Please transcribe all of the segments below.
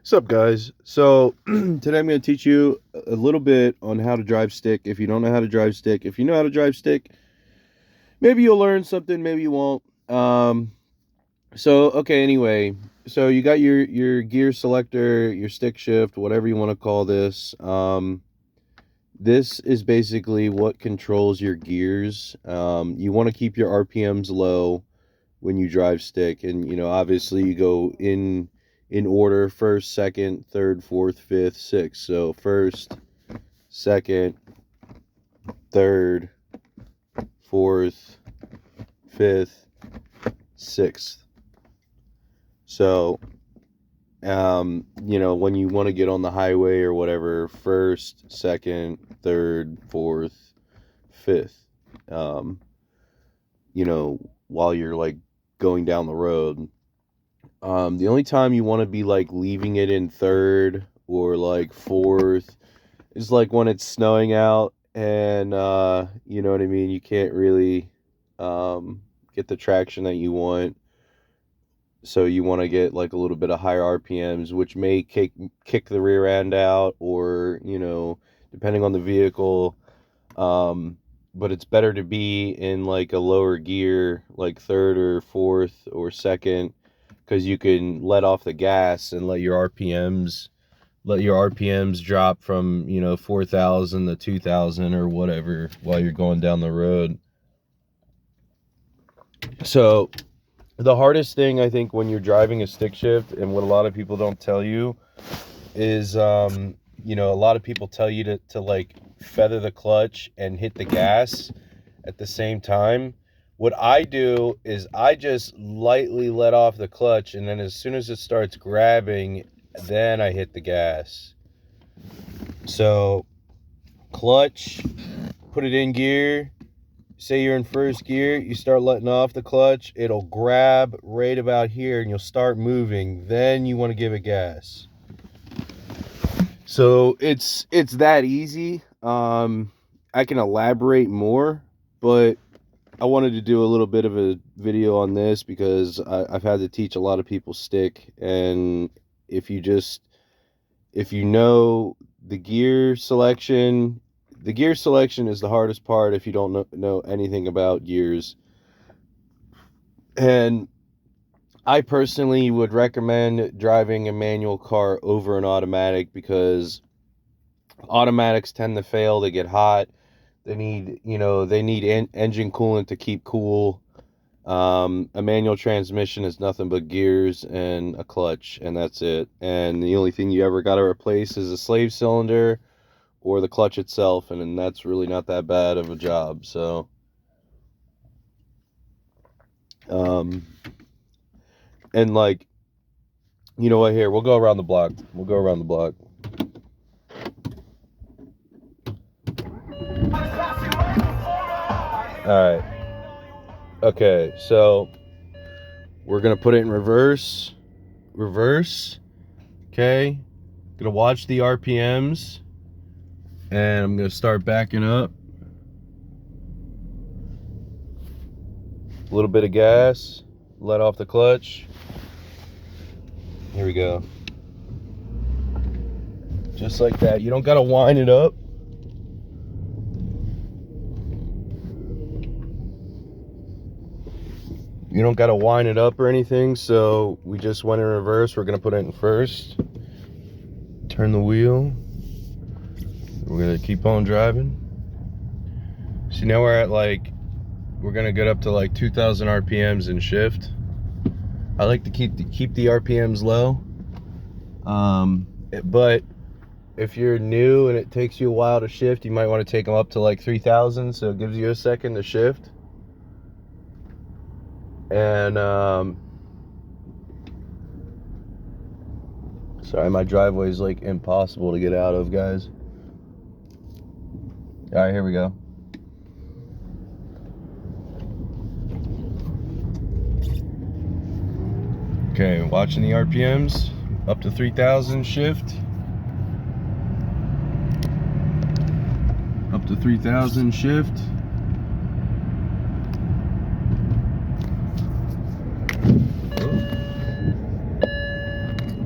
What's up, guys? So today I'm going to teach you a little bit on how to drive stick. If you don't know how to drive stick, if you know how to drive stick, maybe you'll learn something, maybe you won't. Okay. Anyway, so you got your gear selector, your stick shift, whatever you want to call this. This is basically what controls your gears. You want to keep your RPMs low when you drive stick, and obviously you go in order: first, second, third, fourth, fifth, sixth. So first, second, third, fourth, fifth, sixth. So when you want to get on the highway or whatever: first, second, third, fourth, fifth. um while you're like going down the road. The only time you want to be like leaving it in third or like fourth is like when it's snowing out, and you know what I mean, you can't really get the traction that you want. So you want to get like a little bit of higher RPMs, which may kick the rear end out, or depending on the vehicle. But it's better to be in like a lower gear, like third or fourth or second, because you can let off the gas and let your RPMs drop from 4,000 to 2,000 or whatever while you're going down the road. So the hardest thing, I think, when you're driving a stick shift, and what a lot of people don't tell you, is a lot of people tell you to like feather the clutch and hit the gas at the same time. What I do is I just lightly let off the clutch, and then as soon as it starts grabbing, then I hit the gas. So clutch, put it in gear. Say you're in first gear, you start letting off the clutch, it'll grab right about here and you'll start moving. Then you want to give it gas. So it's that easy. I can elaborate more, but I wanted to do a little bit of a video on this because I've had to teach a lot of people stick. And if you know the gear selection, the gear selection is the hardest part if you don't know anything about gears. And I personally would recommend driving a manual car over an automatic, because automatics tend to fail. They get hot. They need engine coolant to keep cool. A manual transmission is nothing but gears and a clutch, and that's it. And the only thing you ever got to replace is a slave cylinder or the clutch itself, and that's really not that bad of a job. So and like, you know what, here, we'll go around the block. All right. Okay, so we're gonna put it in reverse. Okay, gonna watch the RPMs, and I'm gonna start backing up. A little bit of gas, let off the clutch. Here we go. Just like that. You don't gotta wind it up. You don't gotta wind it up or anything. So we just went in reverse. We're gonna put it in first. Turn the wheel. We're gonna keep on driving. See, now we're gonna get up to like 2,000 RPMs in shift. I like to keep the RPMs low. But if you're new and it takes you a while to shift, you might want to take them up to like 3,000, so it gives you a second to shift. And sorry, my driveway is like impossible to get out of, guys. All right, here we go. Okay, watching the RPMs up to 3,000 shift. Up to 3,000 shift.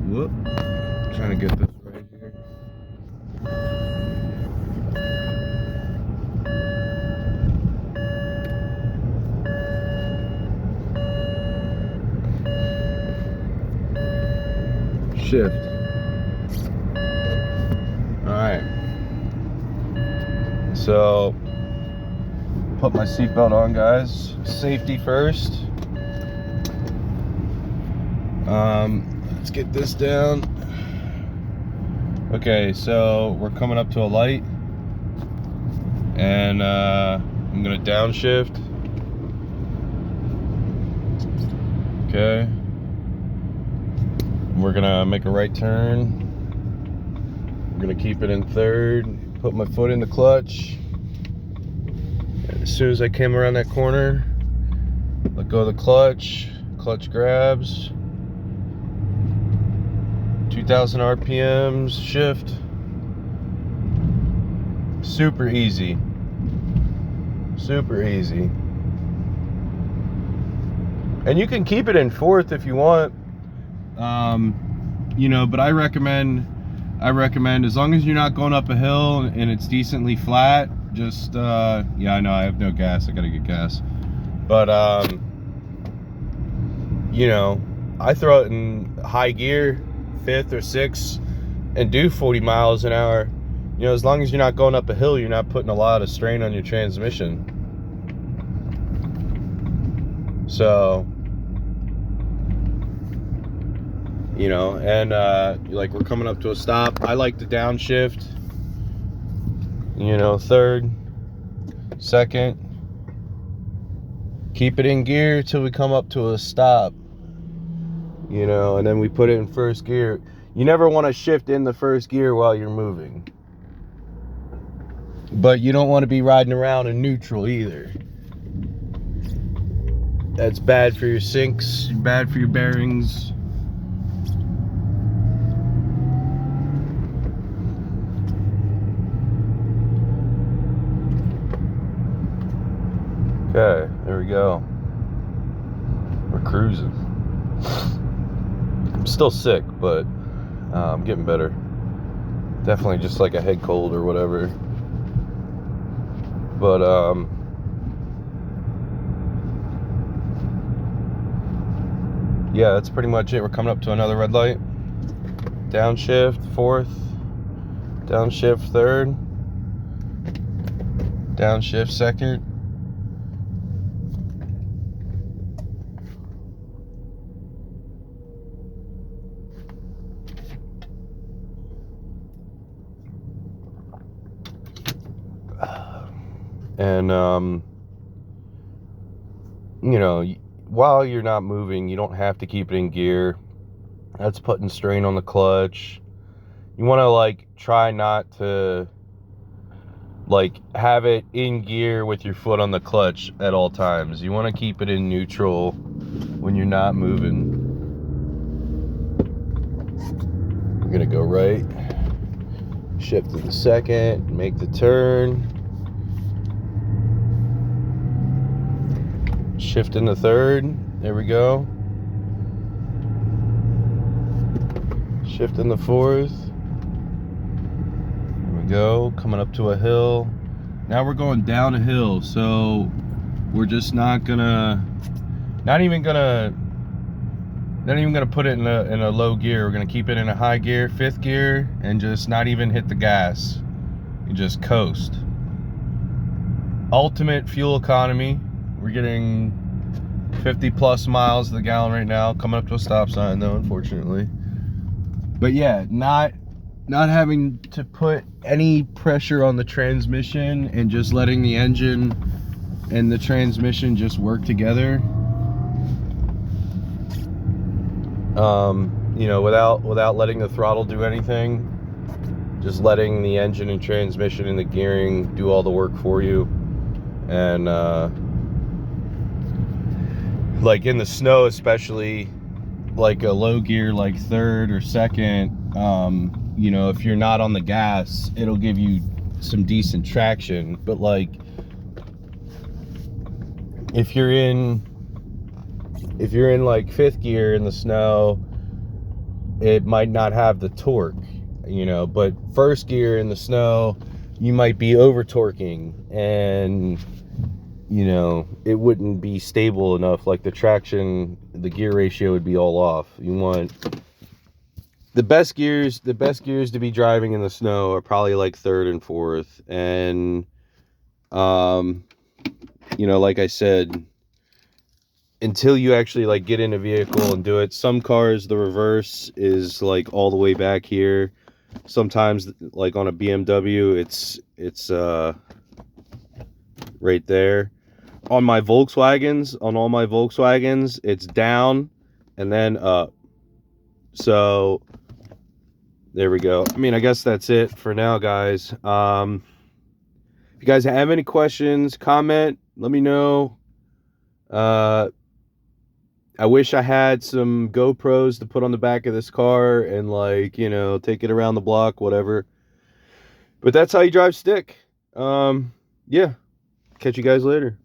Whoop. get this right here. Shift. Alright. So, put my seatbelt on, guys. Safety first. Let's get this down. Okay, so we're coming up to a light. And I'm gonna downshift. Okay. We're gonna make a right turn. We're gonna keep it in third. Put my foot in the clutch. As soon as I came around that corner, let go of the clutch. Clutch grabs. 2,000 RPMs. Shift. Super easy. Super easy. And you can keep it in fourth if you want. You know, but I recommend as long as you're not going up a hill and it's decently flat, just yeah, I know I have no gas, I gotta get gas, but you know, I throw it in high gear, 5th or 6th, and do 40 miles an hour. You know, as long as you're not going up a hill, you're not putting a lot of strain on your transmission. So, you know, and like we're coming up to a stop. I like to downshift, you know, third, second, keep it in gear till we come up to a stop, you know, and then we put it in first gear. You never want to shift in the first gear while you're moving, but you don't want to be riding around in neutral either. That's bad for your sinks, bad for your bearings. Okay, there we go. We're cruising. I'm still sick, but I'm getting better. Definitely just like a head cold or whatever. But yeah, that's pretty much it. We're coming up to another red light. Downshift, 4th. Downshift, 3rd. Downshift, 2nd. And you know, while you're not moving, you don't have to keep it in gear. That's putting strain on the clutch. You want to like try not to like have it in gear with your foot on the clutch at all times. You want to keep it in neutral when you're not moving. We're gonna go right, shift to the second, make the turn, shift in the third. There we go. Shift in the 4th. There we go. Coming up to a hill. Now we're going down a hill, so we're just not even gonna put it in a low gear. We're gonna keep it in a high gear, 5th gear, and just not even hit the gas. You just coast. Ultimate fuel economy. We're getting 50 plus miles to the gallon right now. Coming up to a stop sign though, unfortunately. But yeah, not having to put any pressure on the transmission and just letting the engine and the transmission just work together. You know, without letting the throttle do anything, just letting the engine and transmission and the gearing do all the work for you. And like in the snow, especially like a low gear like 3rd or 2nd, you know, if you're not on the gas, it'll give you some decent traction. But like if you're in like 5th gear in the snow, it might not have the torque, you know, but first gear in the snow, you might be over torquing, and you know, it wouldn't be stable enough. Like the traction, the gear ratio would be all off. You want the best gears to be driving in the snow are probably like third and fourth. And you know, like I said, until you actually like get in a vehicle and do it, some cars the reverse is like all the way back here. Sometimes like on a BMW it's right there. On my Volkswagens, on all my Volkswagens, it's down and then up. So there we go. I mean, I guess that's it for now, guys. If you guys have any questions, comment, let me know. I wish I had some GoPros to put on the back of this car and, like, you know, take it around the block, whatever. But that's how you drive stick. Yeah. Catch you guys later.